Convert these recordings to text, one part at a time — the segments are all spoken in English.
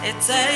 It's a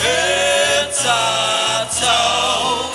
It's a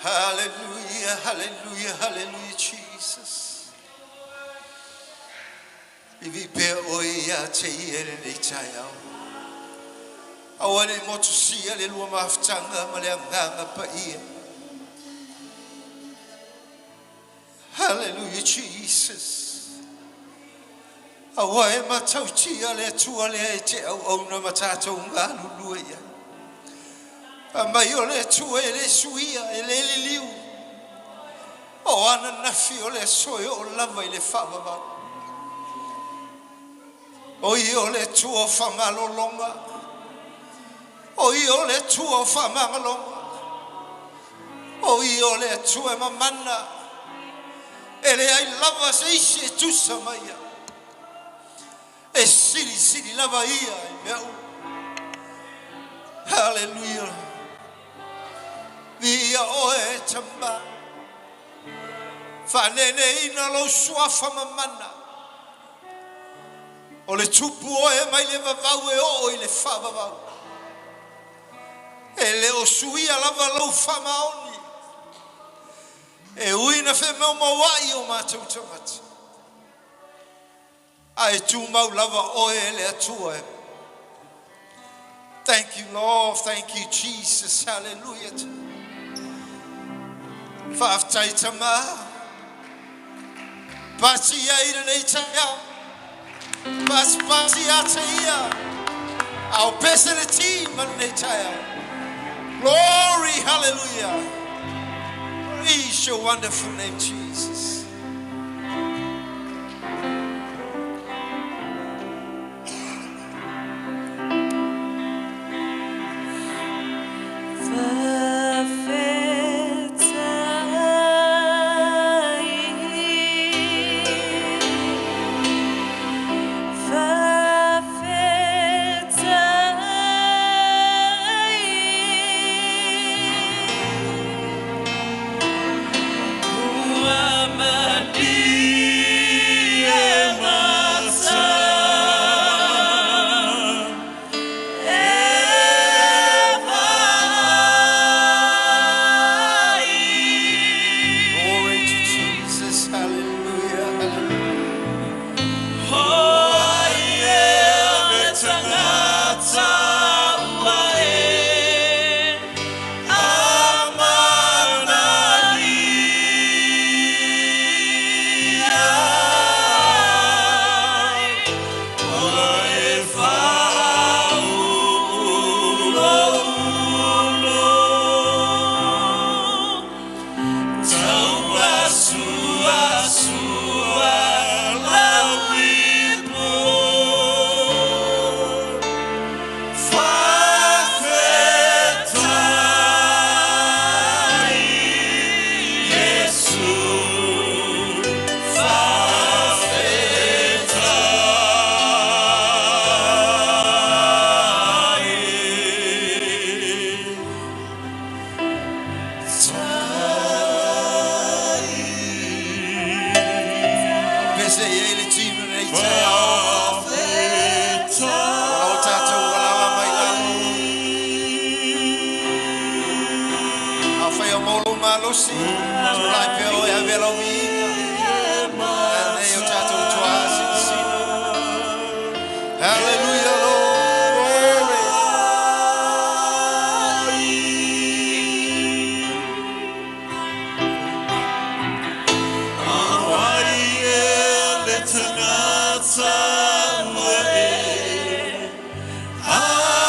Hallelujah, hallelujah, hallelujah, Jesus. Ivi pe oia te iere nei taiao. Awane motu sia le lua maftanga ma le anganga pa ia. Hallelujah, Jesus. Awae matautia le tua le te au na matatou ngā lulua ia. Mai o le tua e le suia e le liu. O ana nafi o le soe o lava i le whawawau. O i o le tua whamalolonga. O i o le tua whamalolonga. O i o le tua mamana. E le ai lava se isi e tusa maia. E siri lava ia i meu. Hallelujah. Via oe tamba. Fanene ina lo suafa mamana. O le tupu oe mai le vavau e o i le whavavau. E le o suia lava lau whamaoni. E uina whe mau mawai o mātou tamati. Ai tu mau lava oe le atua e. Thank you, Lord. Thank you, Jesus. Hallelujah. Whaftai tama. Pasi aira nei taya. Pasi ata ia. Au pesere tima nei taya. Glory, hallelujah. Praise your wonderful name, Jesus. Ah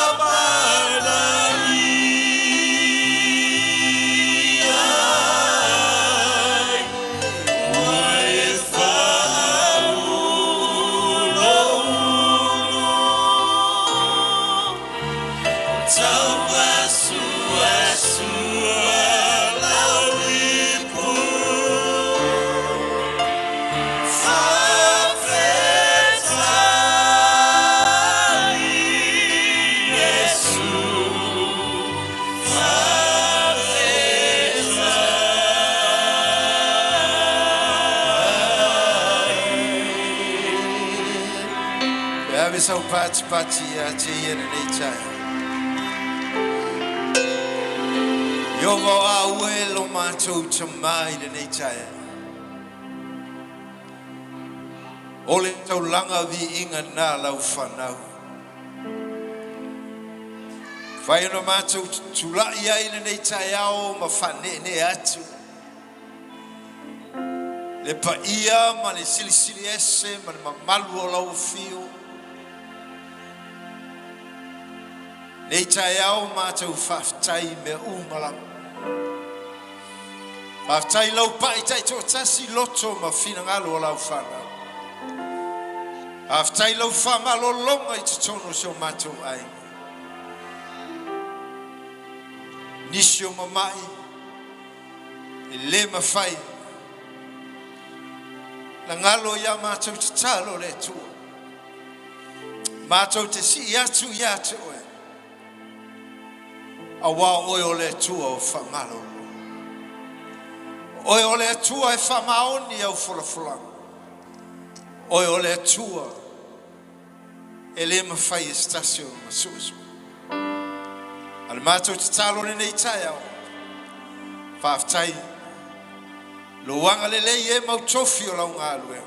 Sau pati ya te nei chai. Yo mo awe lo matou chamai nei chai. Ole tau langa vi inga na lau whanau. Whai no matou tula ia nei chai ao ma whane ne atu. Le pa ia ma le silisili ese ma le mamalu o lau fio. Nei tai au mātou whaftai me umala. Whaftai lau pai tai tō tasi loto ma whina ngalo o lau whana. Whaftai lau whamalo longa I te tono so mātou ai. Nisio mamai, I le mawhai. Na ngalo ia mātou te talo le tua. Mātou te si atu e. Awa oe o le tua o whamalo. Oe o le tua e whamaoni au whulawhulanga. Oe o le tua e le mawhai estasio masusu. Al mātou te talo nei tai au. Whaftai. Lo wanga le lei e mau tofi o lau ngā lue.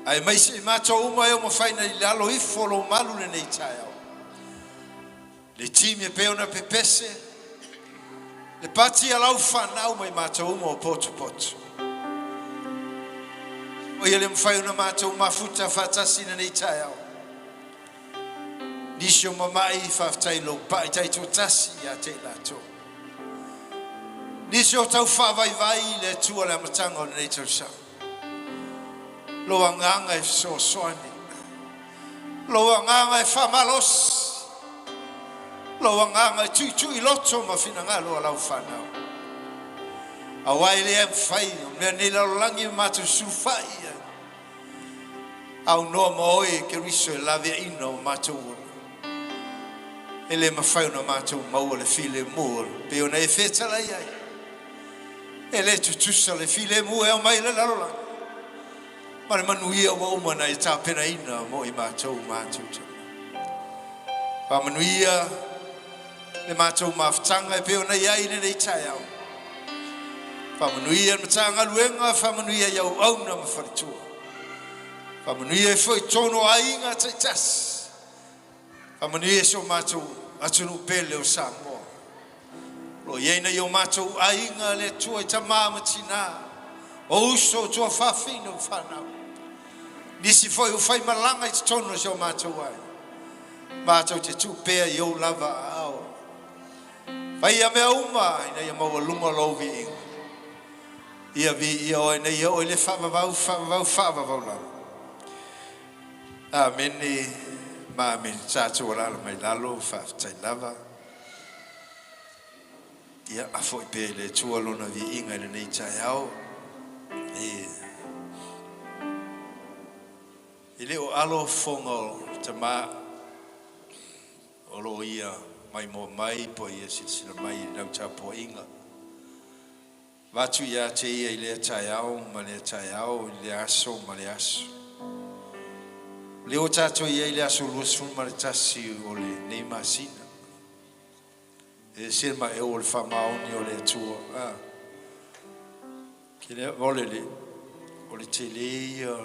Ai maise mātou uma e o mawhai na I lalo ifo lo malu nei tai au. Le timi e peona pepese. Le pati alau whanau mai mātou uma o potu. O ia le mwhai una mātou mafuta whatasi na nei tai au. Nisio mamai whaftai lo pai tai tō tasi ia te lato. Nisio tau whawai le tua le matanga o nei tau sa. Loa nganga e so soani. Loa nganga e whamalos. Loa nganga tui loto ma whina ngalo a lau whanau. A wai le em whai, mea ne lau langi mātou surwhai. Au noa moe ke riso e lawe ina o mātou ora. E le mawhai na mātou maua le file mua. Pe ona e whetala iai. E le tutusa le file mua e o mai le larolangi. Ma le manuia wa umana e tāpena ina mo I mātou. Pa manuia le mātou mawhtanga e peo na iai nei tai au. Whamanuia matanga luenga, whamanuia iau auna mawharitua. Whamanuia e whai tono ainga te tas. Whamanuia so mātou atunu pele o Samoa. Lo ieina I o mātou ainga le tua I ta māmatina. O uso tua whawhina o whanau. Nisi whai o whai malanga I te tono so mātou ai. Mātou te tūpea I o lava au. Vai a mea uma, ina ia maua lunga lovi inga. Ia vi ia oe, ina ia oe le whavavau lau. Ameni, maameni, tātou alala mai lalo, whaftai lava. Ia afo I pe le tua lona vi inga ina nei tai au. I le o alo fonga o te maa, o lo ia, mai mo mai po ia sila mai nau tapo inga. Watu ia te ia I lea tai au, ma lea tai au, I lea aso, ma lea aso. Leo tato ia I lea aso luasun ma le tasi o le nei masina. E sila ma e o le whamaoni o le tua. Ke lea vole le, o le te lea,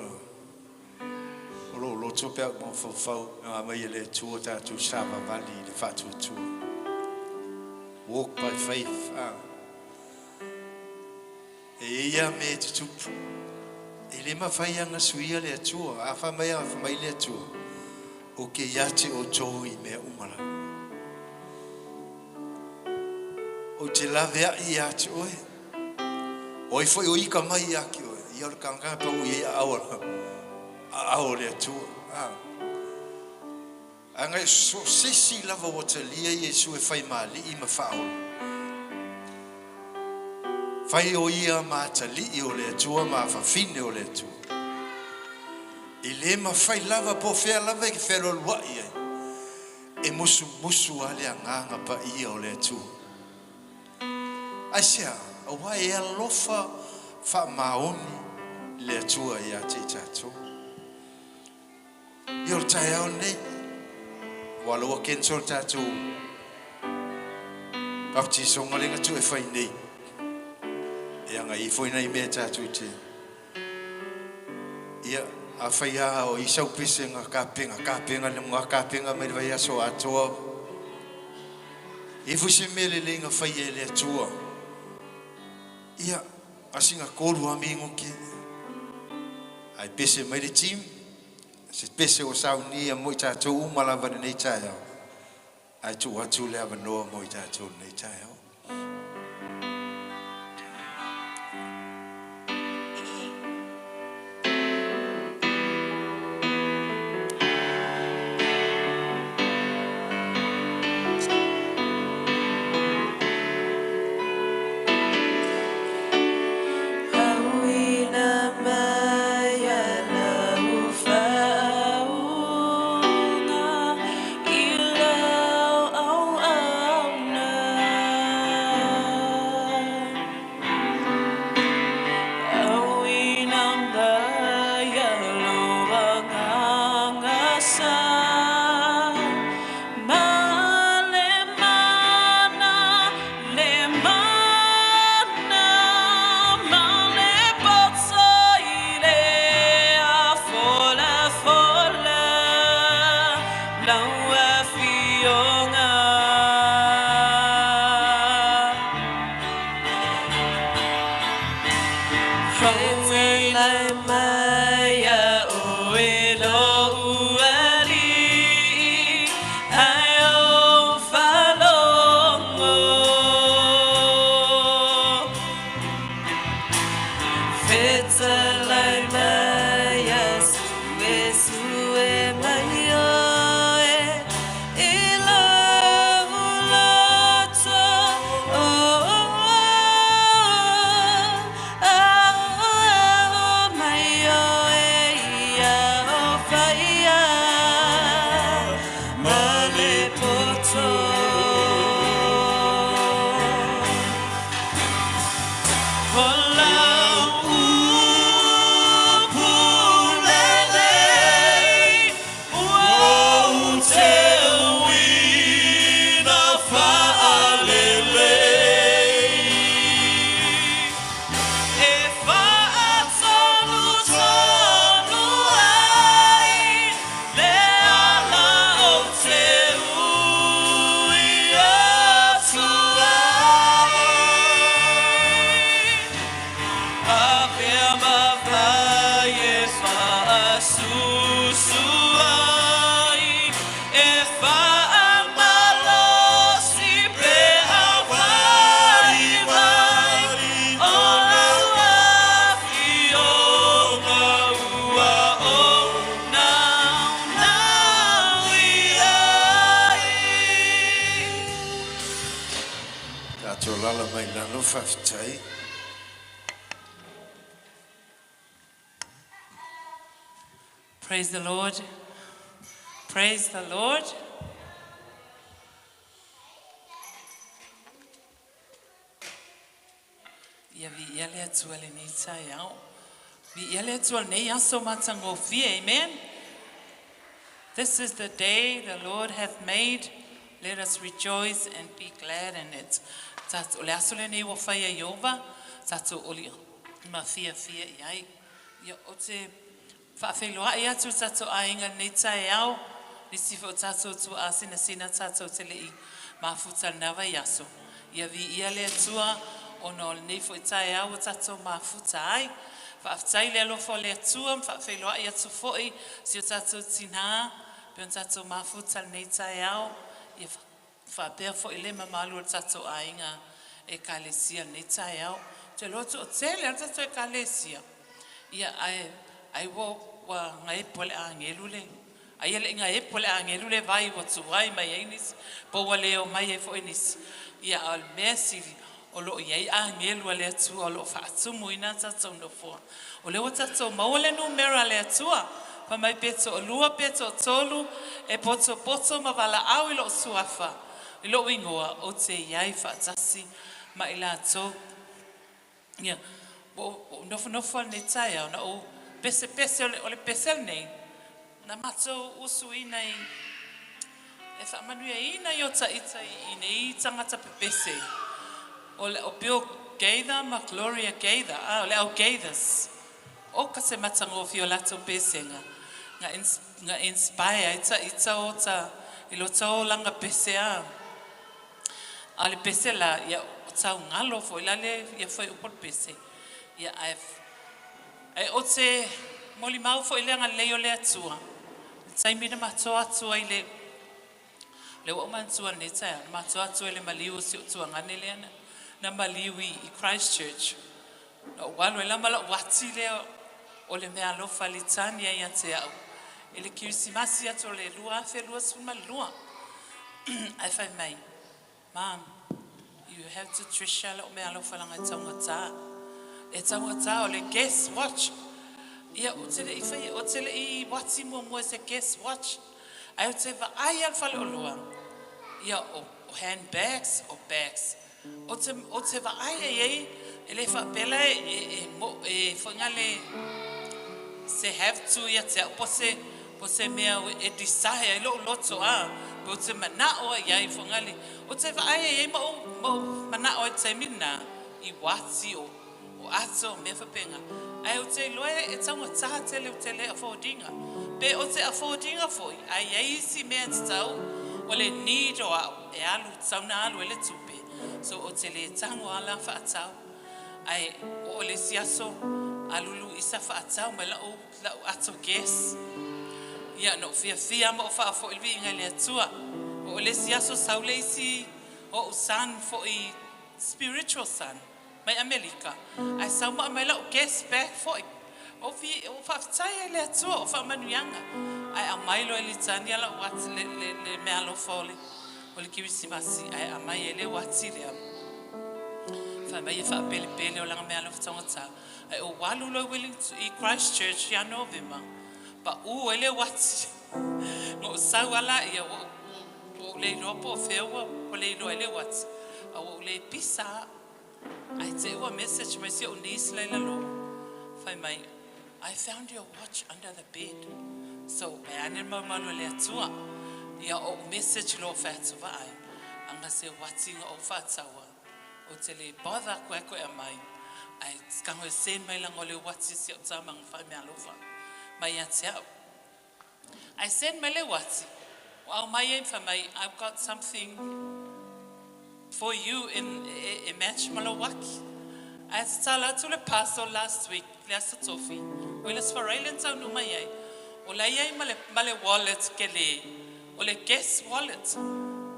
lo topea mo fau mai le tua tatu sama vali le fatu tua. Walk by faith. E ia me te tupu. E le mawhai anga suia le tua. A whamai le tua. O ke iate o toi mea umara. O te lavea I ate oe. O I foi o ika mai aki oe. I ora kankanga pa ui e aora. A le tua. Angai so sisi lava o te lia Yesu e whai mali I mawhao. Whai o ia ma ta li o le atua ma whawhine o le atua. I le ma whai lava po whea lava I ke whero lua ia. E musu musu ale a nganga pa ia o le atua. Aisia, a wai e alofa wha maoni le atua ia te tato. Ior tai au nei. Waloa kensol tato. Kapti songa lenga tu e whai nei. E anga I foi nei mea tato te. Ia a whai a o I sau pise ngā kāpenga le mga kāpenga mai vai aso atoa. I fusi mele le ngā whai e le atua. Ia asinga koru a mingo ke. Ai pese mai le team. Se pese o sau ni a moi tato umalawa nei tai au. Ai tu atu le avanoa moi tato nei tai au. Praise the Lord. Praise the Lord. Ia vi ele atuale ni tai au. Vi ele atuale nei aso matango fie. Amen. This is the day the Lord hath made. Let us rejoice and be glad in it. Tatu ole aso le nei wa whaia Yehova. Tatu oli ma fia iai. Ia o te whawheloa I atu tato ainga nei tae au, ni sifo tato tu asina sina tato te lei mafuta nawa yaso. Ia vi ia le atua ono nei fo tae au tato mafuta ai. Whawhtai le alofo le atua, whawheloa I atu foi, si o tato tina, pion tato mafuta nei tae au, ia whapea fo ile mamalu o tato ainga e kalesia nei tae au. Te loto o tele al tato e kalesia. Ia ai wo wa ngai pole a ngelu le Ai ele inga e pole angeru le vai o tuai mai ainis. Po wale o mai e fo inis. Ia al mercy o lo iai angelu le atua o lo whaatumu ina tatou no fua. O le o tatou maole numera le atua. Pa mai peto o lua peto o tolu e poto ma wala au ilo o suafa. Ilo ingoa o te iai whaatasi ma ila atou. Ia, o nofo ne taia na o pese o le pese nei. Na matou usu ina i e whaamanuia ina i o taita i nei tangata pepese. O pio geitha ma Gloria geitha, o le au geithas. O ka se matango fio lato pesenga. Nga inspire ita o ta ilo tau langa pese a. A le pese la ia o tau ngalo fo ilale ia foi upol pese. Ia ai o te moli mau fo ileanga leo le atua. Taimina matoa atua i le o mantua ne taia. Matoa atua le maliu si o tua ngane leana. Na maliu i Christchurch. Na walo ela mala wati leo o le mea lofa li tania ia te au. E le kirisimasi ato le lua fe lua suma lua. Ai fai mai. Mom, you have to treasure le o mea lofa langa e taungata. E taungata o le guest watch. Ia o tele I fai o tele I wati mo se guest watch. Ai o te va ai al fale o lua. Ia o handbags o bags. O te va ai ei e le fa pela e fangale se have to ia te po se mea e desire e lo loto a po te mana o ia I fangale o te va ai ei mo mana o te mina I wati o ato me fa penga ai o te loe e tanga taha tele affordinga pe o te affordinga foi ai si mea te tau o le need o e alu sauna alu ele tupe so o te le tango ala fa atau ai o le siaso alulu isa fa atau ma la ato guess ia no fia mo fa fo ilvi nga le atua o le siaso saule isi o san fo I spiritual son mai America ai sa mo mai la guess back fo o fa tsai le atua o fa manuanga ai a mai lo le tania la wat le melo fole o le kirisimasi ai a mai ele wati le fa mai fa pele o la melo ftongata ai o walu lo willing to I Christchurch ya November pa u ele wati no sa wala ia o le no po feo o le no ele wati o le pisa ai te wa message mai se o nisla la lo fa mai I found your watch under the bed. So, I anima malo le atua. Ia o message lo fatu vai. Anga se watinga o fatawa. O te le bother koe mai. Ai kango e sen mai lang o le wati si o tamang fai mea lofa. Mai atia. I send mai le wati. Well, mai e fa mai, I've got something for you in match malo waki. I tala to the pastor last week, last tofi. O le sfarailen tau numa iai. O la iai male wallet ke le. O le guest wallet.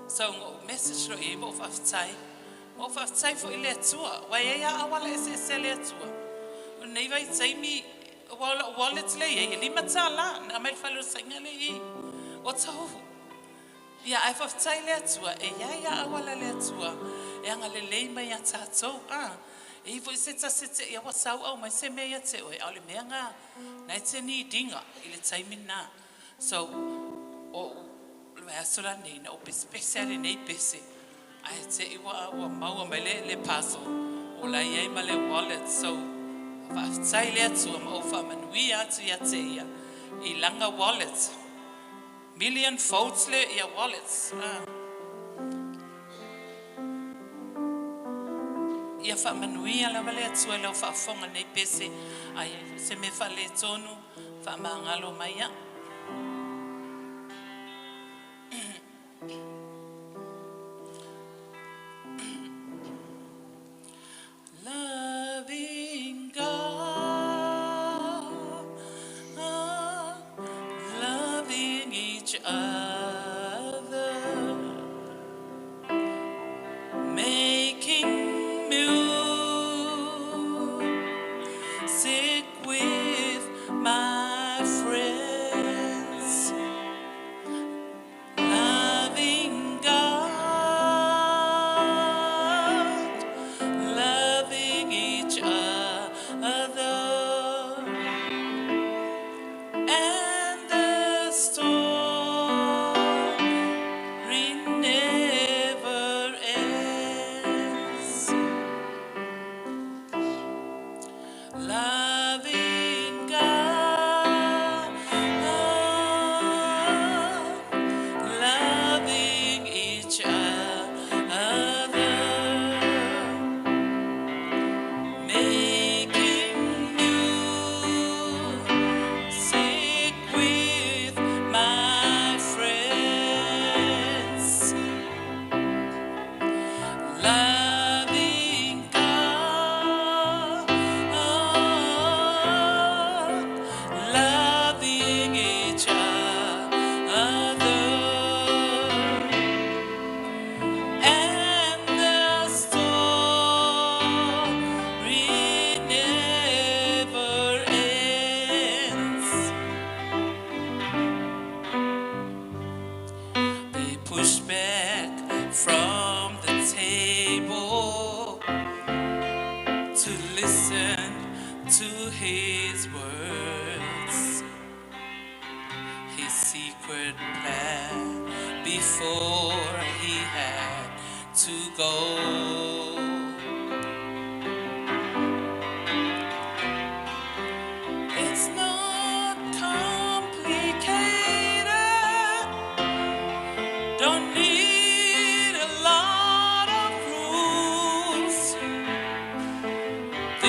So message lo I mo faftai. Mo faftai fo ile atua. Wa iai a awala ese le atua. O nei vai taimi wallet le iai. Lima tala. Na mai falo sainga le iai. O tau. Ia ai faftai le atua. E iai a awala le atua. E anga le leima ia tatou. E foi se ia wasau au mai se mea te oi au le mea ngā nai te ni dinga I le taimina so o le asola nei na o pese nei pese ai te iwa maua mai le paso o la iai ma le wallet so whaftai le atua ma o whamanui atu ia te ia I langa wallet million folds le ia wallets ia fa manuia la vale atua la fa fonga nei pese ai se me fa le tonu fa mangalo mai ya loving God loving each other making music with my friends.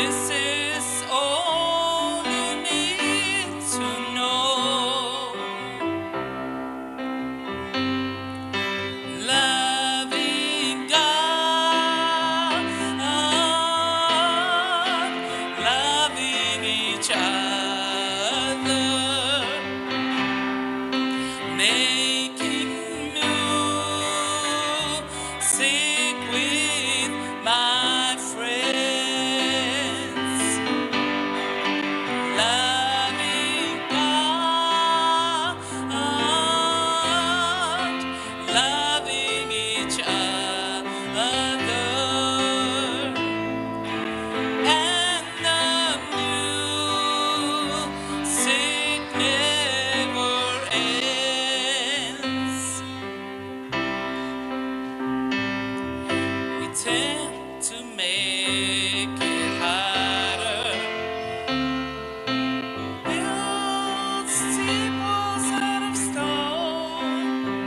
This is all you need to know. Loving God, loving each other, making music with my friends. Loving God, loving each other, and the music never ends. We tend to make it harder, build steeples out of stone,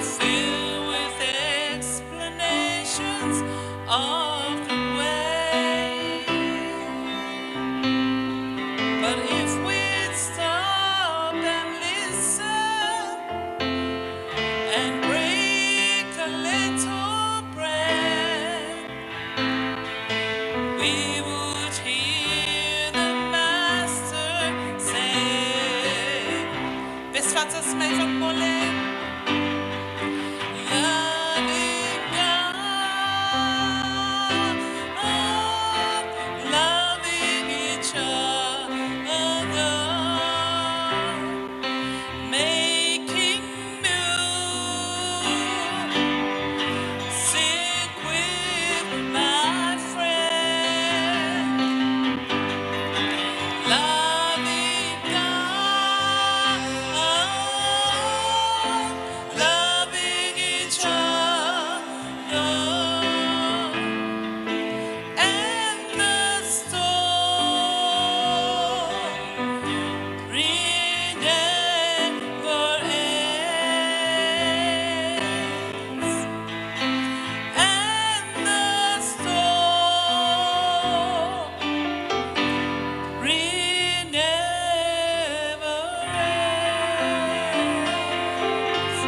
filled with explanations of the way. But if we'd stop and listen and break a little bread, we would hear the Master say, "Bist wat is mij van Molle?" Loving God, loving each other, making music with my friend. Loving God, loving each other, and the story never ends. And the story never ends.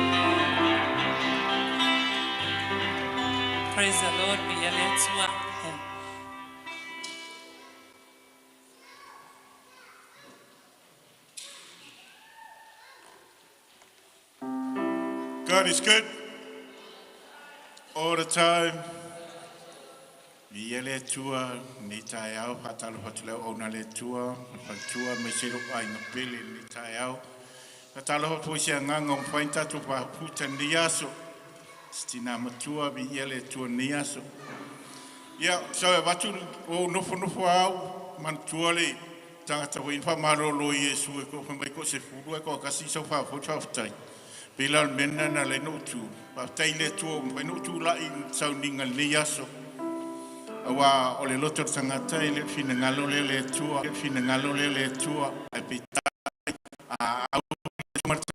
Praise the Lord. Biyaletua. God is good all the time. Ia le tua ni tai au patalo patalo ona le tua patua me siro ai na pele ni tai au patalo ho pusia nganga pointa tu pa puta ni aso stina matua bi ia le tua ni aso ia so watu o no au man tua le tanga tawin pa marolo Yesu ko pa mai ko se fulu ko kasi so fa fo tai Bilal mena na le no tu pa tai le tua pa no tu la in sounding ni aso Awa o le loto tangata i le fina ngalo le tua a pita a au marta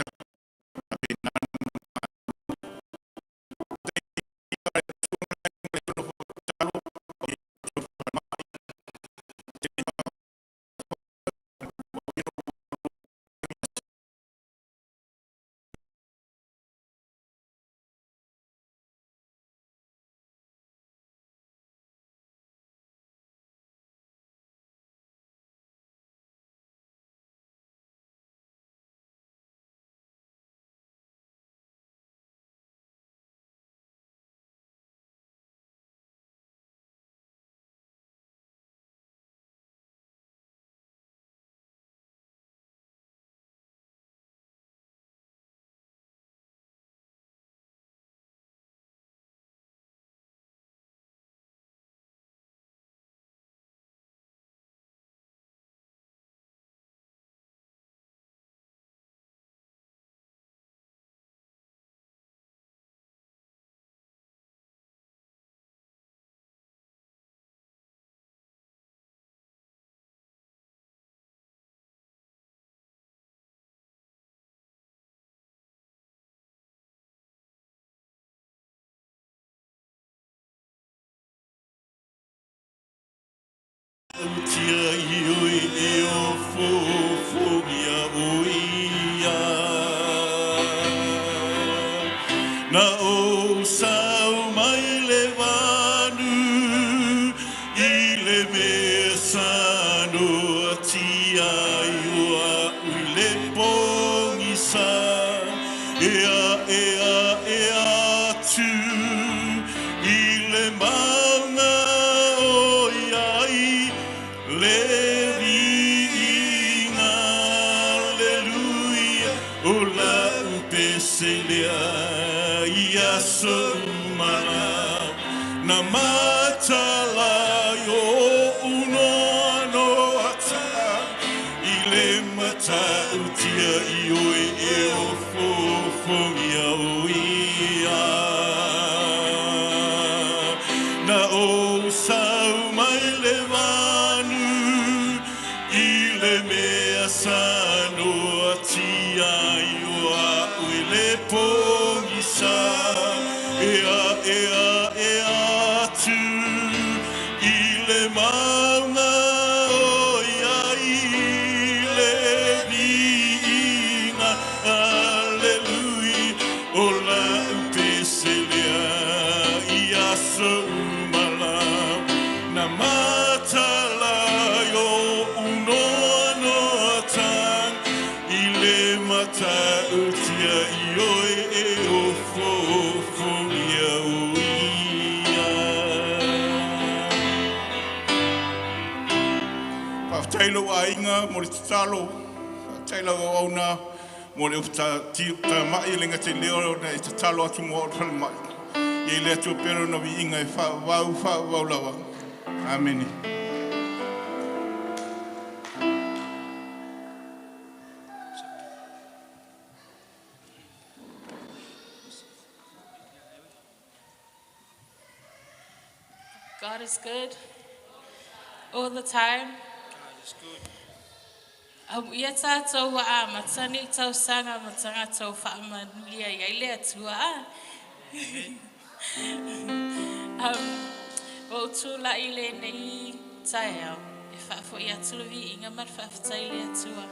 o sau mai le vanu I le mesa no tia iua ui le pongi sa ea tu I le maunga o iai le viinga aleluia o la upeselea ia sumana na matala yo uno no ata I le mata utia I oe e o fofo ia o ia na o sau mai le vanu I le mea sano atia I oa ui le pongisa ea tu I le maunga o iai le viinga aleluia o la upeselea I aso umala na matala yo unono atang I le mata utia I oe e o fofo ia uia Paftailo a inga mo le tatalo Paftailo o auna mo le uta mai lenga te leo na I tatalo atu mo o pala mai I le atu pero na vi inga I whau lawa Amen God is good all the time. Ia tātou wa a matani tau sanga matanga tau whaamanulia iai lea tua a. O tūla I le nei tai au. E whaafo I atuluvi inga mat whaafatai lea tua.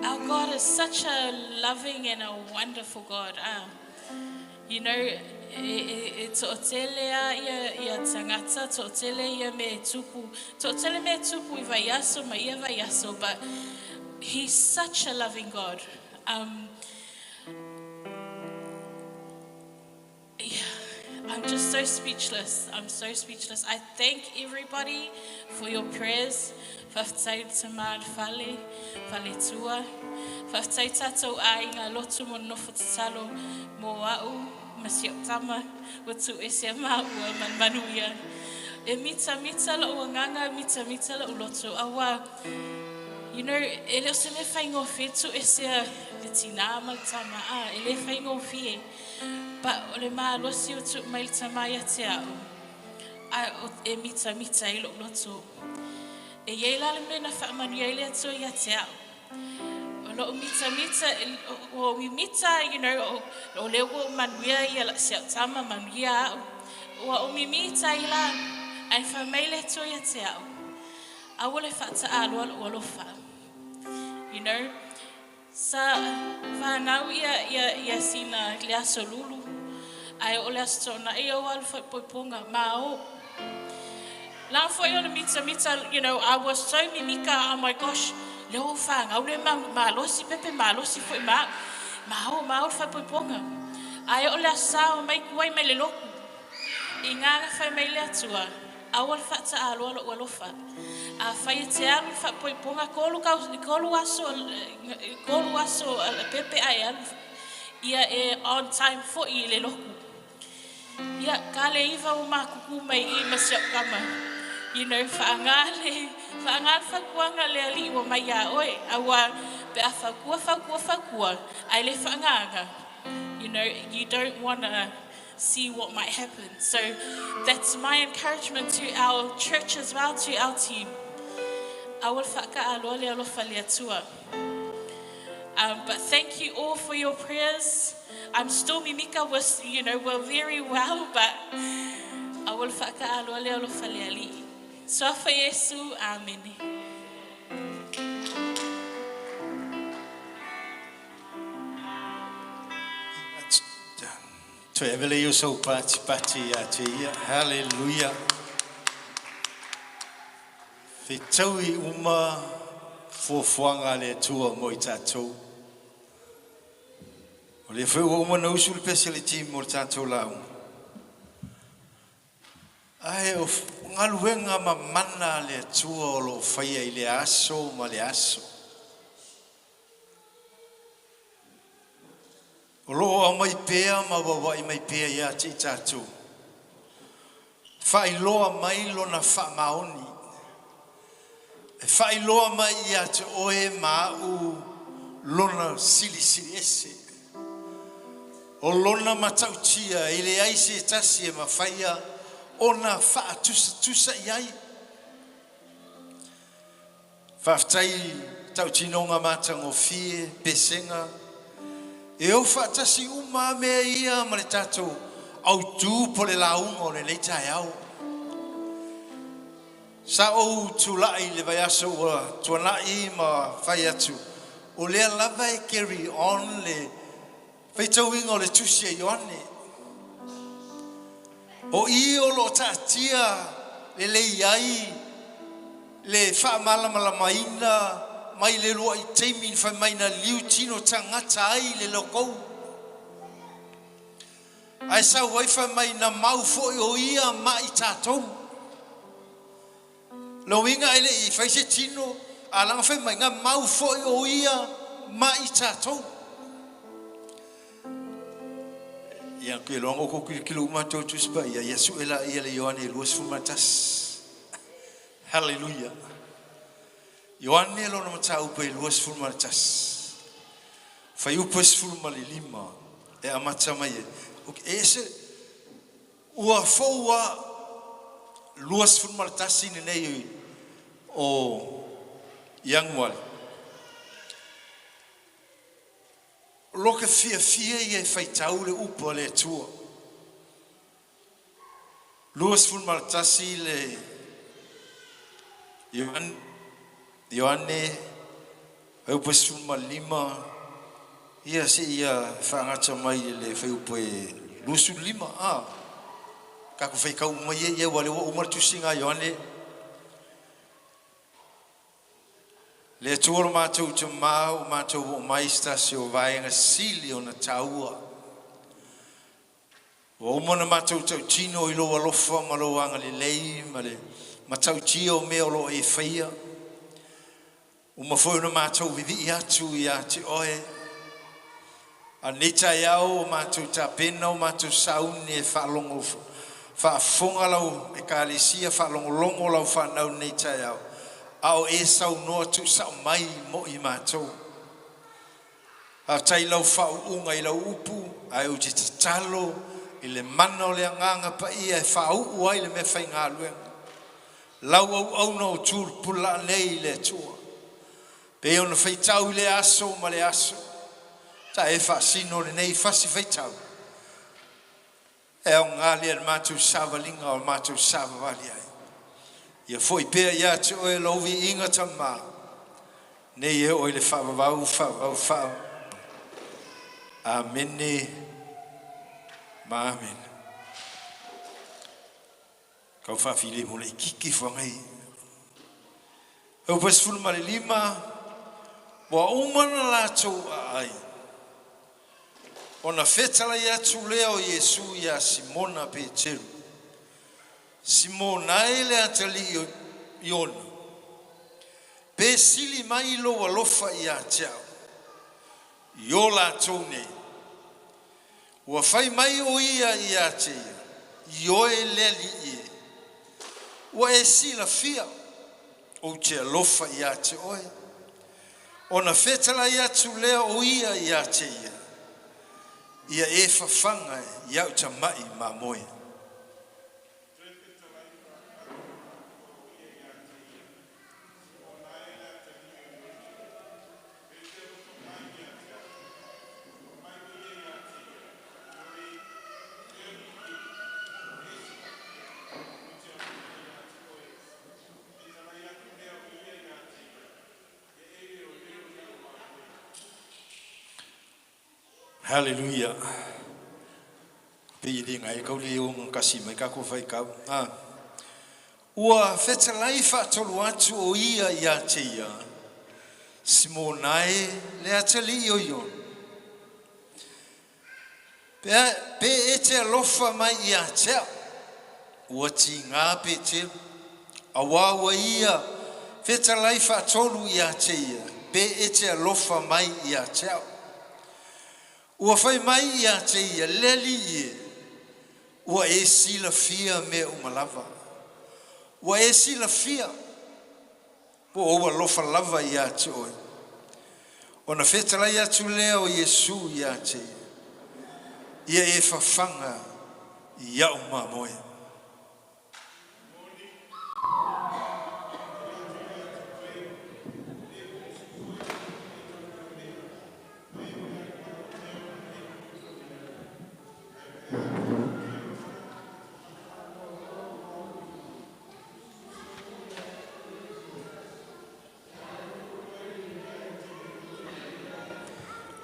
Our God is such a loving and a wonderful God. You know, e to'otele ia tangata, to'otele ia me tupu. To'otele me tupu I vaiaso, ma ia vaiaso, but He's such a loving God. I'm just so speechless. I'm so speechless. I thank everybody for your prayers. Whaftai tamad fale tua. Whaftai tatou a inga lotu mo nofo tatalo mo au. Masiok tama watu ese ma ua manmanuia. E mita la uanganga, mita la uloto. Awa, you know, ele se me whaingo fetu ese le tina mal tama ele whaingo fie. But ole maa losi utu mail tamaya te au. E mita ilo uloto. E yeila le mena whaamanuia ile atu ia te au. Lo mita o we mita you know o le wo manuia ia la se tama manuia o mi mita ila ai fa mele to ia te au a wole fa ta alo lo fa you know sa fa na ia sina le asolulu ai o le astona e o al fa poponga mao la for you mita you know I was so mimika oh my gosh Leo fang, au le malosi pepe malosi foi mau fa poponga. Ai o le sao mai kuai mai le loku. Inga fa mai le atua. Au fa ta alo lo fa. A fa te alu fa poponga kolu aso pepe ai al. Ia on time for I le loku. Ia kale iva o makuku mai I masio kama. You know, whaangale whakuanga le ali o mai a oe, awa pe a whakua, ai le whaanganga. You know, you don't want to see what might happen. So that's my encouragement to our church as well, to our team. Awal whaka aloa le alofa le atua. But thank you all for your prayers. I'm still mimika was, you know, we're very well, but awal whaka aloa le alofa le ali. Sofa Yesu, amen. Let's Toi evele yo so pati ya te ia. Hallelujah. Fe taui uma fuafuanga le tua mo i tātou. O le whau uma na usul pesiliti mo i tātou lau. Ai o ngaluenga ma mana le tua o lo whaia i le aso ma le aso. O lo a mai pea ma wawa i mai pea ia te i tātou. Whai loa mai lo na wha maoni. E whai loa mai ia te oe ma u lona sili ese. O lona matautia i le aise tasi e ma whaia o na wha tusa iai. Whaftai tautinonga matango fie, pesenga. E o whaatasi uma mea ia ma le tātou au tū po le launga o le leitai au. Sa o tulai le vai aso ua tuanai ma whai atu. O lea lava e carry on le whaitauinga o le tusia ioane. O i o lo tātia le lei ai le whaamalama maina mai le lua i teimin whai maina liu tino tangata ai le lokou. Ai sa wai whai maina mau foi o ia ma i tātou. Lo winga ele I whaise tino a langa whai mai ngā mau foi o ia ma i tātou. Ia koe longo ko kilo umatou tuspa ia Yesu ela ia le Ioane luas fumatas. Hallelujah. Ioane lo na matau pe luas fumatas. Whai upes fulmali lima e amata mai e. Ese ua foua luas fumatas ni nei o Yangwal. Loka fia ia whai tau le upa le tua. Luas fumatas le Ioane upes fulmali lima ia se ia whangata mai le whai upa e lusu lima kako whai kau mai ia wale wa umar tusinga Ioane. Le tuolo mātou te mau, mātou o maista se o vaenga sili o na taua. O umana mātou tau tino I loa lofa ma loa anga le lei, ma le matau tia o mea o loa e whaia. Uma foi na mātou vivi I atu I a te oe. A neta iau o mātou ta pena o mātou sauni e whaalongo, whaafonga lau e kālesia whaalongo lau whanau neta iau. Ao e sau noa tu sau mai mo I mātou. A tai lau whau unga I lau upu, ai o te talo, I le mana o le anganga pa ia e whau uai le me whai ngā luenga. Lau au na o tūr pula nei le tua. Pe ona whai tau le aso ma le aso. Ta e whaasino le nei whasi whai tau. E o ngā lea mātou sāwalinga o mātou sāwawali ai. Ia foi pea ia te oe lovi inga tama. Nei e oe le whawawau. Amene. Ma amen. Kau whawhile mole I kiki whangai. Au pas fulmare lima. Wa umana lātou ai. Ona whetala ia tu leo Yesu ia Simona Peteru. Simona ele atali Iona. Pe sili mai lo walofa ia tiao. Iola tone. Ua whai mai o ia te. Ioe leli ie. Ua e sila fia. O te alofa ia te oe. Ona whetala ia tu leo o ia te ia. Ia e whawhanga iau ta mai ma moe. Hallelujah. Pili ngai kau le o kasi mai ka ko fai kau. Ua fetalai whaatolu atu o ia te ia. Simonai le atali o ion. Pe e te alofa mai ia te. Ua ti ngā pe te. Awawa ia fetalai whaatolu ia te ia. Pe e te alofa mai ia te. Ua fai mai ia te ia leli ia. Ua e sila fia me umalava. Ua e sila fia. Po oua lofa lava ia te oi. Ona fetalai atu lea o Yesu ia te. Ia e fafanga ia umamoe.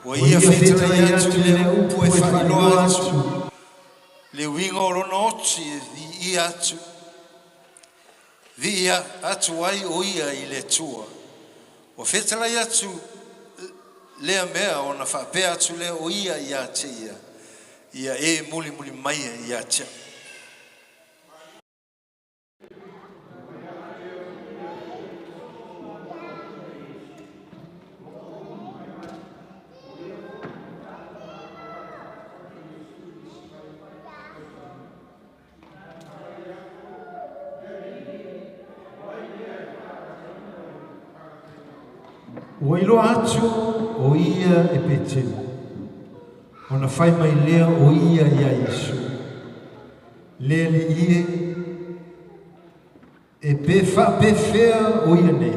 Wa ia fetalai atu le upu e whailoa atu. Le winga o lona oti e vi atu. Vi atu ai o ia I le tua. Wa fetalai atu lea mea o na whapea atu lea o ia te ia. Ia e muli mai ia te. Ua iloa atu o ia e petelu. Ona fai mai lea o ia Yesu. Lea li ie e pe whapewhea o ia ne.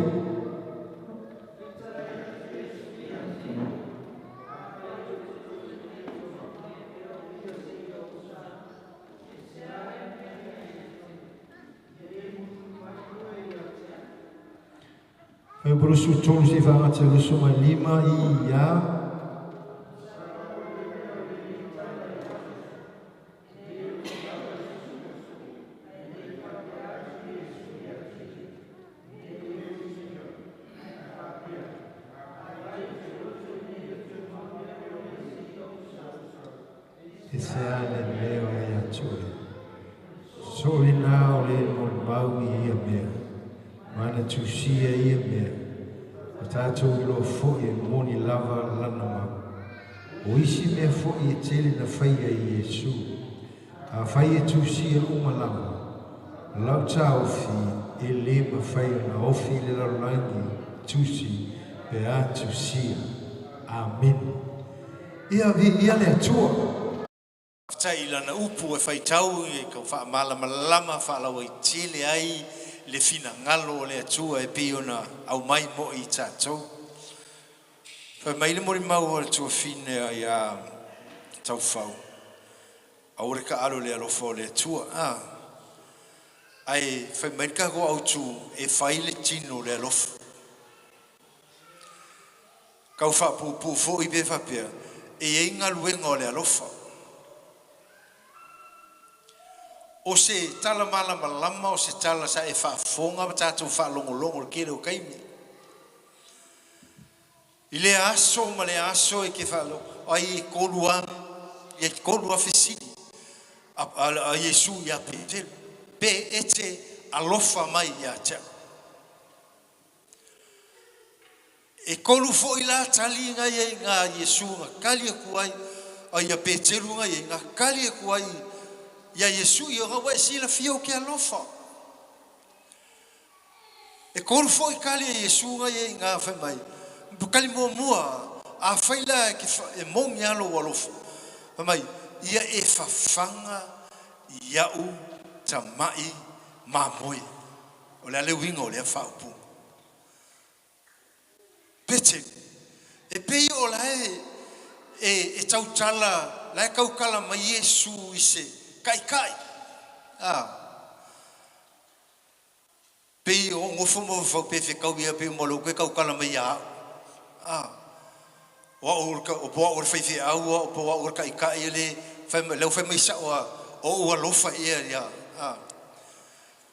Fai brusu tolu se whangata lusu mai lima I ia. E se ale leo e atue. Soli nao le mon bau I ia mea. Mana tusia ia mea. O tātou ilo fo'i e moni lava lana mau. O isi mea fo'i e tele na whaia I Yesu. A whaia tusia umalama. Lau tā ofi e le ma whaia na ofi le laulangi tusi pe a tusia. Amen. Ia le atua. Tai lana upu e whaitau e kau wha malama whaalawa I tele ai le fina ngalo le atua e piona au mai mo I tātou. Whai mai le mori mau le tua fine ai a tau whau. Aure ka alo le alofo le atua. Ai whai mai ka go au tu e whai le tino le alofo. Kau wha pu fo I be whapea e inga luenga o le alofo. O se tala malama o se tala sa e whaafonga tātou whaalongolongo le kere o kaimi. I le aso ma le aso e ke whaalo ai kolua fesili a Yesu ia petelu. Pe e te alofa mai ia tea. E kolu fo I la tali ngai e ngā Yesu ngā kali e kuai ai a petelu ngai e ngā kali e kuai ia Yesu I o hawa e sila fio ke alofa. E kolu fo I kali e Yesu ngai e ngā whai mai. Bukali mua a whaila e mongi alo o alofa. Whai mai, ia e whawhanga iau ta mai mamoi. O le ale winga o le a whaupu. Pete, e pei o lae e tautala, lae kaukala mai Yesu I se. Kai. Pei o ngofo mo fau pe fe kau ia pe mo lo ke kau kala mai a. Wa o ka o po o fe fe au o po o ka le leo fai mai sa o alofa ia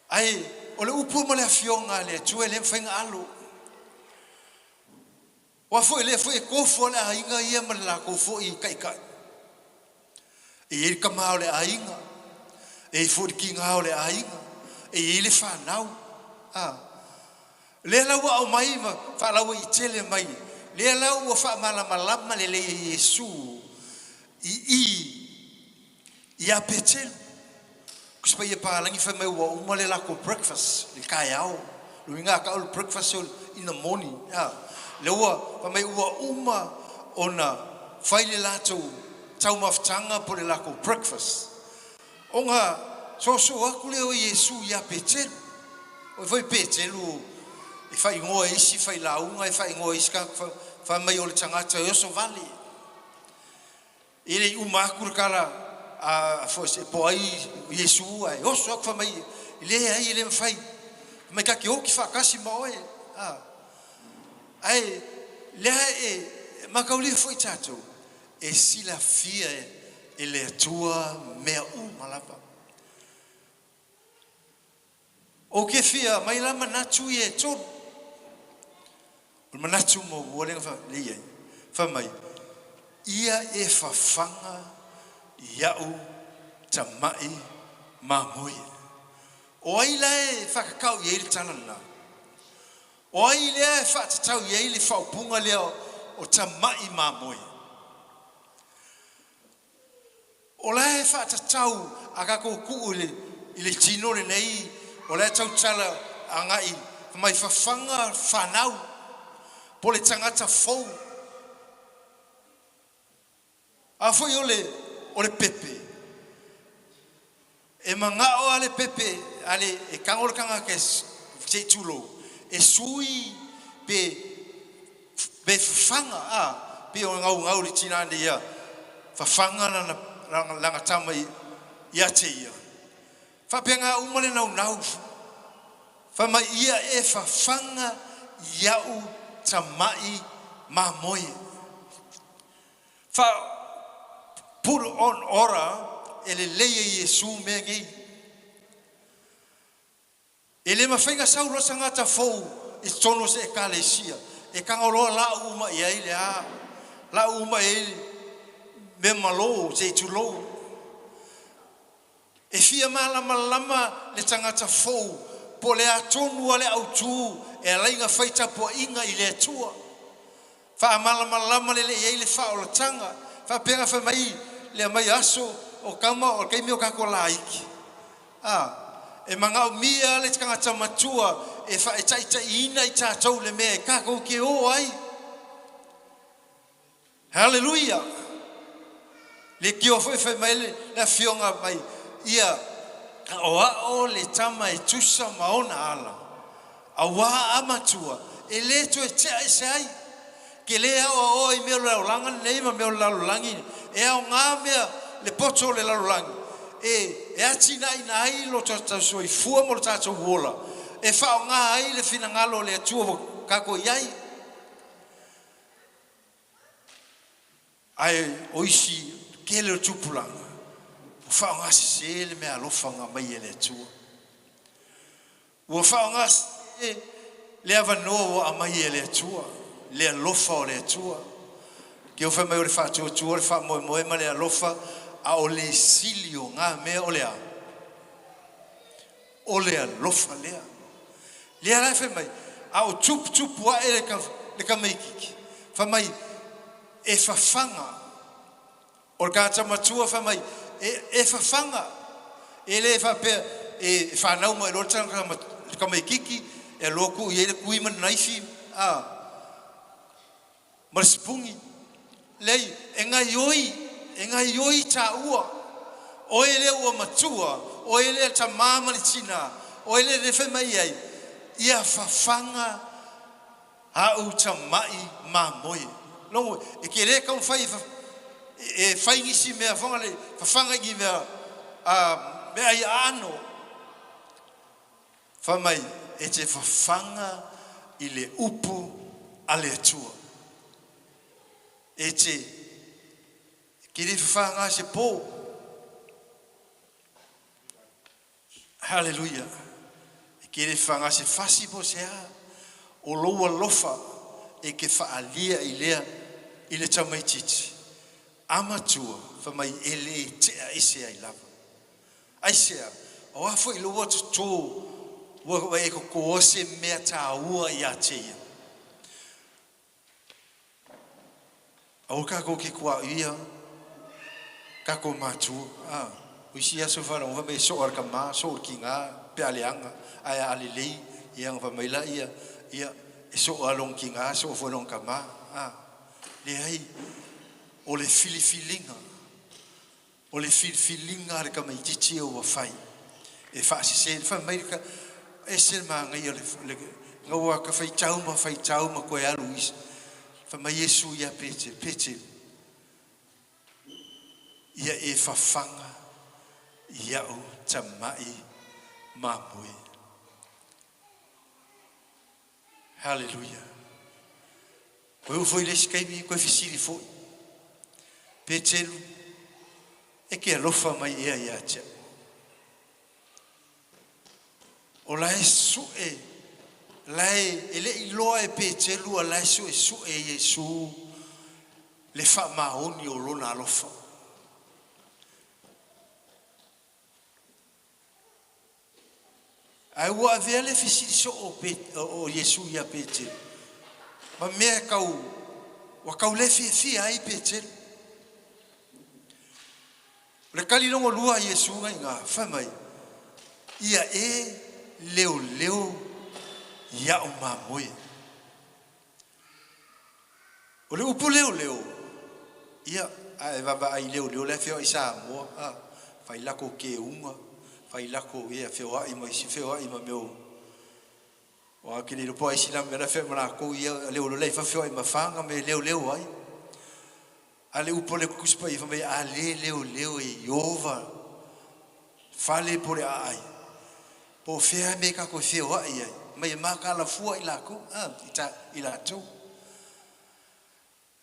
ai o le upu mo le afionga le tue le whainga alo wa foi le foi kofo le ainga ia ma la kofo I kai e ka mau le ainga e foi ki ngao le ainga e le whanau le lau au mai ma whalau I tele mai le lau wa wha malama le Yesu ia petelu kuspa ia palangi fa mai wa uma le lako breakfast le kai au lu inga ka ul breakfast in the morning le wa fa mai wa uma ona fai le lato tau maftanga po le lako breakfast onga so aku le o Yesu ia petelu o foi petelu e fai ngoa isi fai launga e fai ngoa iska fa mai o le tangata o so vale ele uma kurkala fosse poi Yesu ai o so fa mai le ai ele fai mai ka ki o ki fa kasi moe ai le e makauli foi tato e si la fia e le tua mea malapa o ke fia mai la manatu e to o manatu mo wole fa le fa mai ia e fa fanga iau tamai mamoi o ai le whakakau I le tanana o ai le whakatau I le whaupunga leo o tamai mamoi o le whakatau a kako kuu I le tino le nei o le tau tala a ngai mai whawhanga whanau po le tangata fau a foi o le pepe e manga o ale pepe ale e kangol kanga ke se tulo e sui be fanga pe o ngau li tina dia fa fanga na langa tama ia te ia fa penga umale nau fa mai ia e fa fanga iau tamai mamoi fa put on ora ele leie Yesu mengi ele mafenga saulo sangata fou e tono se ekalesia e kangolo la uma ia ile la uma ele me malo se tulo e fia malama le tangata fou po le atonu ale autu e lainga faita po inga ile tua fa malama le ile fa o tanga fa pega fa mai le mai aso o kama o kai mio kako laiki e manga mia le kanga tamatua e fa e taita ina I tātou le me kako ke o ai hallelujah le kio foi mai le fionga mai ia o le tama e tusa maona ala awa amatua e le to e tea sai ke le o I me lo langa nei ma me lo langi e o ngamea le poto le lalulangi e atina ina ai lo tata soi fua mo tata wola e fa o nga ai le fina ngalo le tuo kako iai ai oisi ke le tupulanga fa o nga se le me alofa nga mai le tuo wo fa o nga le avano a mai le tuo le alofa le tuo ke o fa mai o le fa tuo le fa mo ma le alofa a o le silio nga me o le alofa le ala fa mai a o tup wa le ka mai kiki fa mai e fa fanga o ka tamatua fa mai e fa fanga ele fa pe e fa na mo lo tanga ka mai kiki e loku ye kui man naifi marspungi lei enga yoi ta ua o ele ua matua o ele ta mama tina o ele le fe mai ai ia fafanga a u ta mai mamoi longo e kere ka fai e fai ngisi me afanga le fafanga gi me me ai ano fa mai e te fafanga ile upu ale tua e te kiri fafanga se po Hallelujah. E kere whanga se whasi po se a. O loa lofa e ke whaalia I lea I le tamai titi. Amatua whamai ele tea ese ai lava. Aisea, o afo I loa tuto wa e ko ose mea ta ua I a teia. Au kako ke kua ia, kako matua. Uisi aso whara, o whamai so ar ka maa, so ar ki ngā, pe aleanga, ai alelei, ia ngā whamai la ia, e so along ki ngā, so whalong ka maa. Le hai, o le filifilinga, re ka mai titi o wa whai. E whaasi se, whamai ka, e se maa ngai o le, ngā ka whai tauma koe alu isi. Whamai Yesu ia pete. Ia e whawhanga, ia o tamai mamui. Hallelujah. Koe u foi lesi kaimi, koe fisiri foi. Petelu, e ke alofa mai ea ia tia. O lae sue, lae, ele iloa e petelu, a lae sue Yesu, le wha maoni o lona alofa. Ai ua avea le fisiri so o Yesu ia petelu. Ma mea wa kau le fia ai petelu. Le kalilongo lua Yesu ngai ngā whamai. Ia e leo ia o mamoe. O le upu leo. Ia ai vava ai leo le feo I Samoa. Fai lako ke unga. Fai lako ia feo ai ma isi feo ai ma meu. O akili rupo ai sila mera feo mana ko ia leo lei fa feo ai ma fanga me leo ai. Ale upo le kuspa I fai ale leo e Yova. Fale por ai. Po fea me ka ko feo ai ai. Mai maka la fua I lako. I la tu.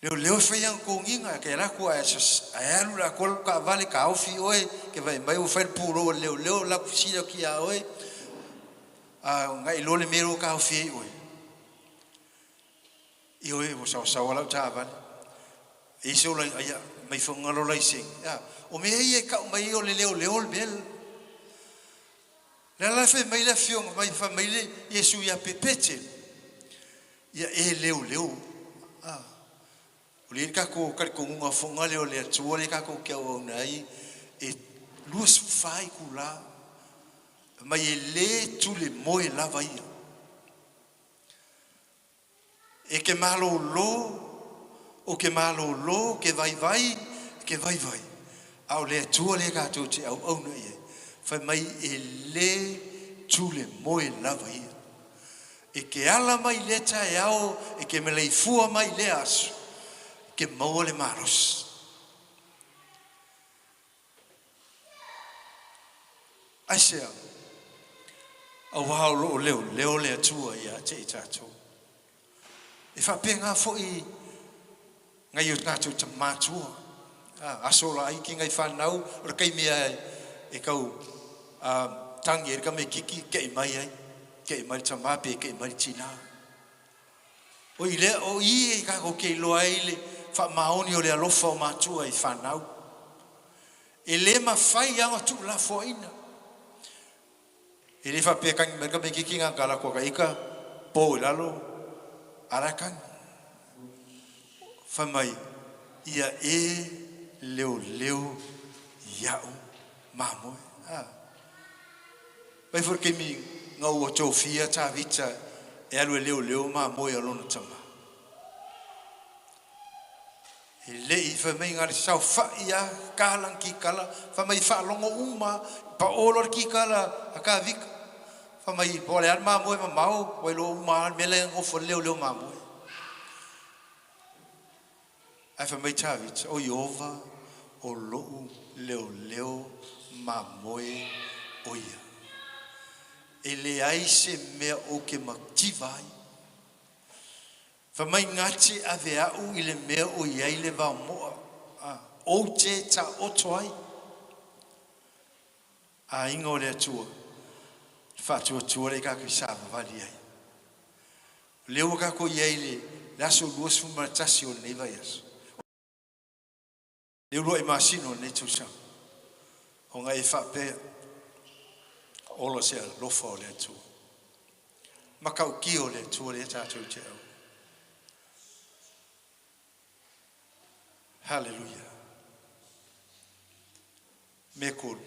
Leo fai ang ko nginga ke la ko ai alu la ko ka vale ka ofi oi ke vai mai o fai puro leo la kusila ki a oi. Ngai lo le mero ka ofi oi. I oi o sa wala ta vale. E so la ia mai fonga lo lai sing. O me e ka mai o leo bel. La fe mai la fiong mai fa mai le Yesu ia pepete. Ia e leo. O le ka ko unga fonga leo le atua le ka ko kia o nai e luas fai kula mai e le tu le moe lava ia. E ke malo lo ke vai. Au le atua le ka to te au na ia. Fai mai e le tu le moe lava ia. E ke ala mai le tae au e ke me lei fua mai le asu. Que maua le maros. Aisea, a wao leo le atua ia te I tātou. E whape ngā fwoi ngai o tātou ta mātua. Asola ai ki ngai whanau, ora kai mea e kau tangi e ka me kiki kei mai ai. Kei mai ta mape, kei mai tina. O I e ka ko kei loa ele, fa maoni o le alofa o matua I whanau. E le mawhai anga tu la foina. E le whapea kangi merka me kiki ngā kala kua ka ika, po I lalo, arakan. Whamai, ia e leo iau mamoe. Pai furke mi ngau o tōwhia tā vita e alu e leo mamoe alona tama. E lei whamai ngari sau whaia kālang ki kala, whamai whaalongo uma, pa olor ki kala a kā vika. Whamai pole an mamoe ma mau, wailo uma mele ngofo leo mamoe. Ai whamai tāwit, o Iova, o lou leo mamoe o ia. E le ai se mea o ke maktivai. Whamai ngati a veau I le mea o iai le wau moa. O te ta oto ai. A inga o le atua. Fatu tua le ka ki sa vali ai. Leo ka ko ye le la so luas fu matasi o nei vai as. Leo lo imagino ne tu sa. O ngai fa pe olo se lo fo le tu. Ma ka ki o le tu le ta tu che. Hallelujah. Me cool.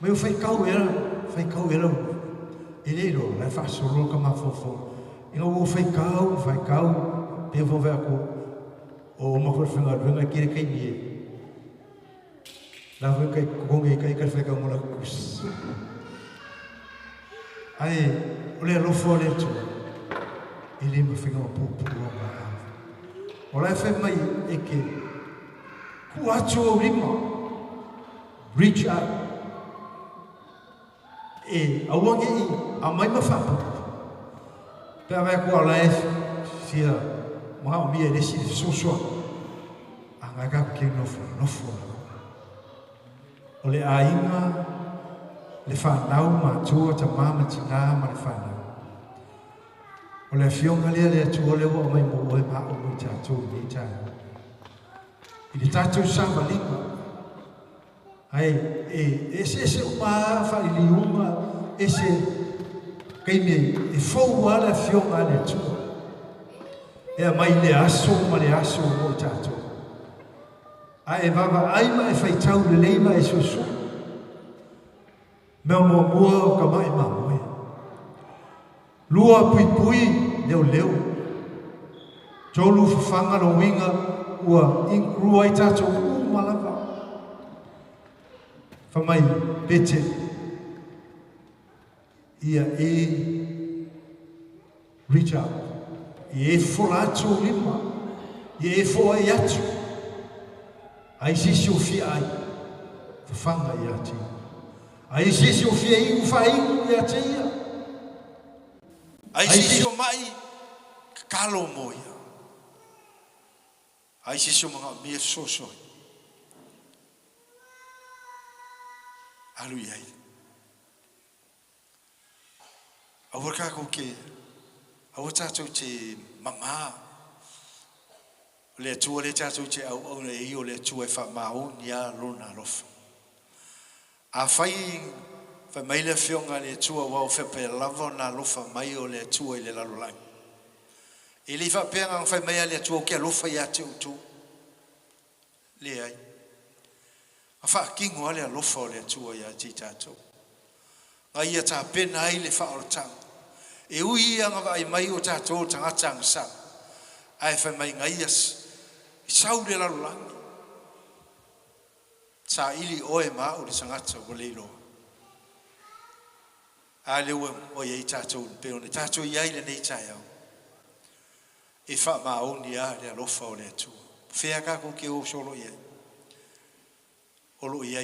Meu fai kau era. Ele ro, la fa solo kama fofo. Ino wo fai kau, pe vo va ko. O ma for fenga venga kire kai ni. La ve kai konge kai fai kau mola kus. Ai, ole lo fo le tu. Ele me fenga po ma. Ola fai mai e ke. Ku acho rima. Reach out. E awangi a mai mafapu pe ave ko ala fia ma mi e si so anga ka ke no fo ole ainga le fa nau ma tu ta mama tina ma le fa ole fionga le tu ole wo mai mo e ma o ta tu ni ta i ta tu sa valinga ai ese uma fa ili uma ese kai me e fo ala fio ala tu e mai le aso mo tato ai vava ai mai fai tau le leima e so me mo ka mai ma lua pui leo tolu fanga lo winga ua ingrua tato malava Famai pete ia reach out folato lima fo atu ai si sofia ai fanga iati ai si sofia I fai iati ai si mai kalo moia ai si mga mi so Alu yai. Awar ka ko ke. Awar cha chu che mama. Le chu le cha chu che au le io le chu e fa mau nia luna lof. A fai fa mai le fionga le chu wa fa pe lavo na lofa mai o le chu le la lo lang. E li fa pe ang fa mai le chu ke lofa ya tu. Le ai. Fa kingo ale alofa le tua ya titato ai ta pena ai le fa ortang e ui anga vai mai o tato tanga tang sa ai fa mai ngaias sau le la lang sa ili oe ma o le sangata o le lo ale o ye tato pe o tato ia ile nei taia e fa ma o nia le alofa o le tua fea ka ko ke o solo ye Olo ia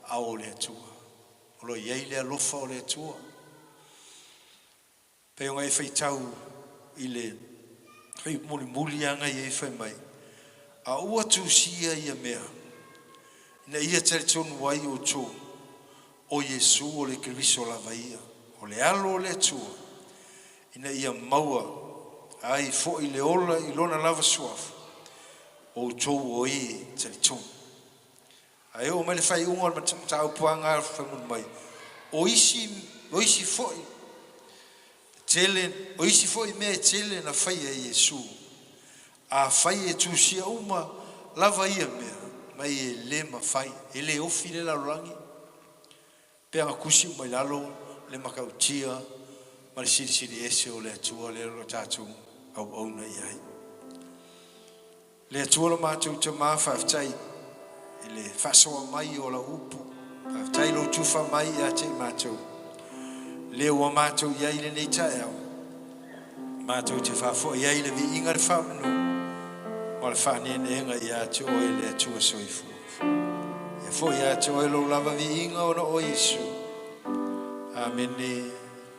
a o le tua. Olo ia le alofa o le tua. Pe o ngai fai tau I le fai muli anga ia fai mai. A ua tu sia ia mea. Na ia tari tonu wai o tō. O Yesu o le Kiriso lava ia. O le alo o le tua. Ina ia maua. Ai fo I le ola I lona lava suafu. O tō o I tari tonu. Ai o mele fai unga ma tau puanga fa mun mai. O isi foi tele o isi foi me tele na fai e Yesu a fai e tu sia uma lava ia me mai e le ma fai e le ofi le la rangi pe a kusi mai lalo le makautia ma le siri ese o le tua le ro tatu au na ia le tua ma tu te ma fa tai le faso mai o la upu fa tai lo tu fa mai a te ma tu le o ma tu ia ile nei tai ma tu te fa fo ia ile vi inga fa no ma le fa ni nga ia tu o le tua soifu e fo ia tu o lo lava vi inga o no Yesu amen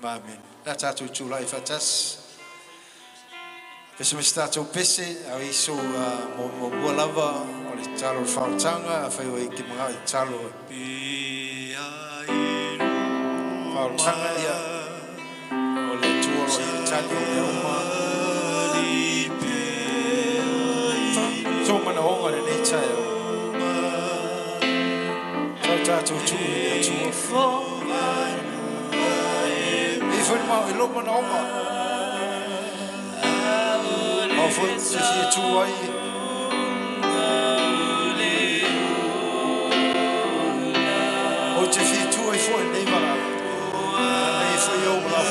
amen la tatu tu lai fatas pese me stato pese a iso mo lava o le talo fautanga fa o ki mga talo fautanga ia o le tuo o le talo e uma so mana honga le nei tae tau tatu tu le tuo e foi mau e lo mana honga o foi se fie tu ai o te fie tu ai foi nei mara nei foi o la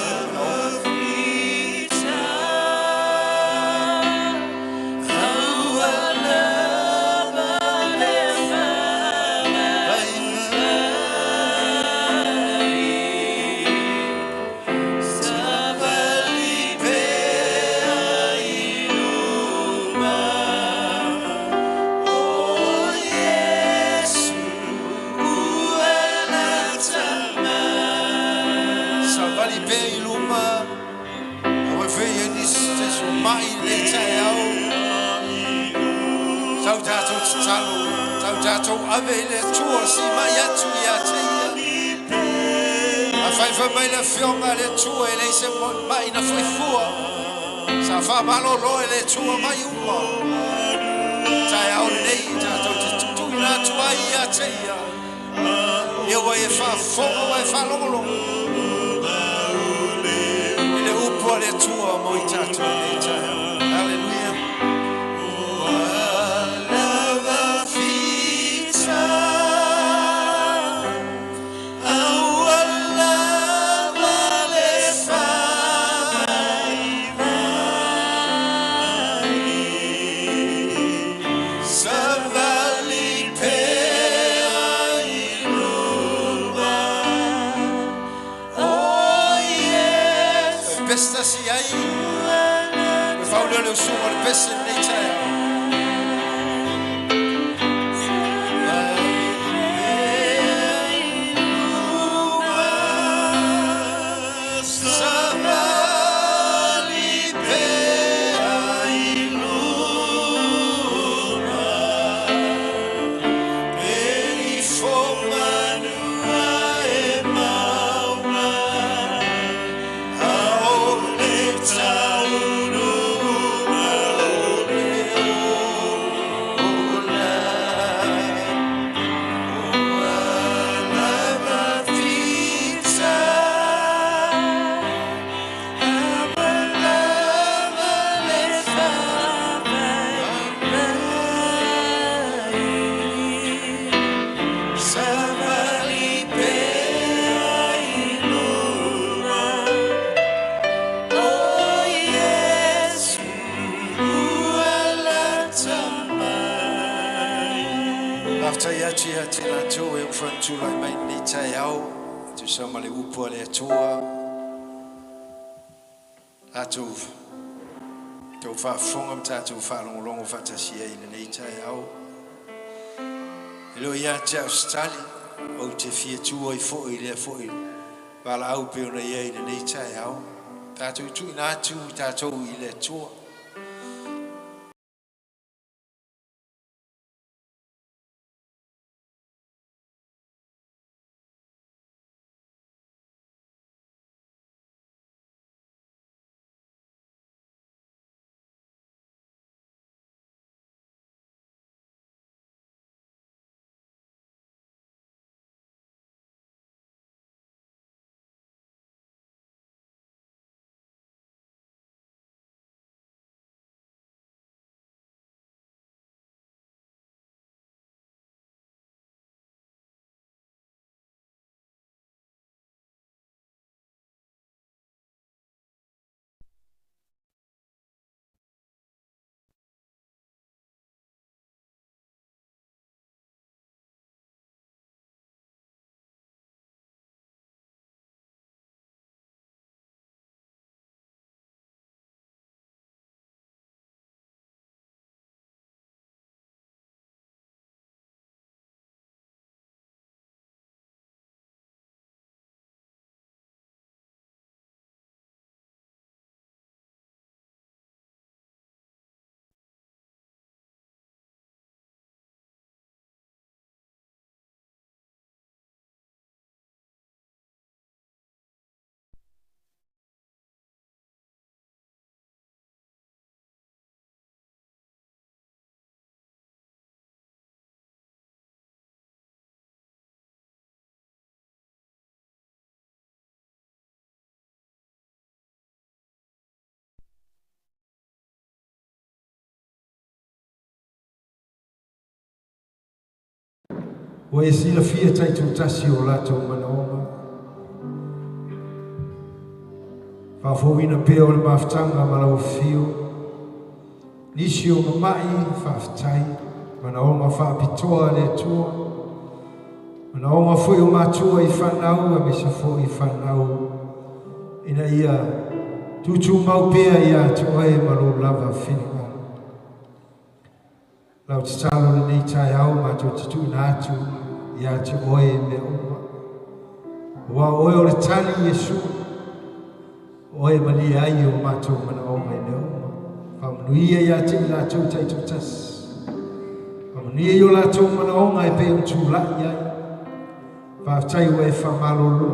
Tau avele tua si mai atu ia te ia a fai fa mai la fionga le tua e lei se mai na foi fua sa fa malo lo e le tua mai uma tai au nei tau tu na tua ia te ia eu vai fa fogo vai fa longo ele upo le tua moi tatu nei tai hallelujah si ai we faulo le sumo le pese nei tai Tina tu e front tu lai mai ni tai au tu sama le upo le tua atu tu fa fonga mta tu fa longo fa tasia i nei tai au elo ia te stali o te fie tu oi fo i le fo i wala au pe ona ia i nei tai au tatu tu na tu tatu i le tua o e sila fia taitu tasi o latou manaonga. Whawhowina pēo le mawhtanga malau fio. Nisi o mamai whawhtai, manaonga whapitoa le tua. Manaonga fui o matua I whanau, a mesa fo I whanau. Ina ia tutu mau pēa ia tuoe malo lava whininga. Lau te talo le nei tai au matua te tu nātu ia tuoe me oma. Wa oe o le tali Yesu. Oe mali ai o matua manaonga I me oma. Whamnuia ia te nātu taitu tas. Whamnuia I o lātou manaonga e pe untu lai ai. Whaftai wa e whamalolo.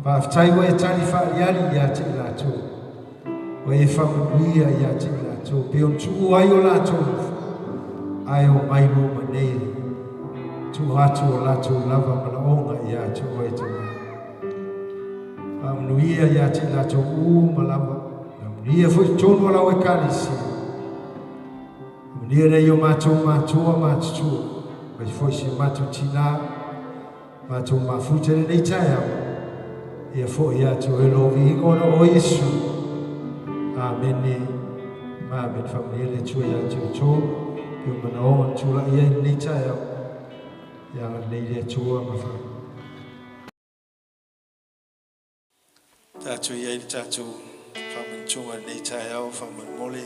Whaftai wa e tali whaaliari ia te lātou. Wa e whamanuia ia te lātou. Pe untu ai o lātou. Ai o mai roma nei. Tu hatu o lātou lava manaonga ia te oe te mai. Whamanuia ia te lātou malama. Whamnuia fwoi tonu ala o e karisi. Whamnuia nei o mātou mātua mātutua. Vai fwoi se mātou tina. Mātou mafuta nei tai au. Ia fwoi atu e lovi ingona o Yesu. Amen. Amen. Whamnuia le tua ia te tō. Ia manaonga tula ia nei tai au. Ia nei le tua mawha. Tātou ia I tātou whamantunga nei tai au, whaman mole.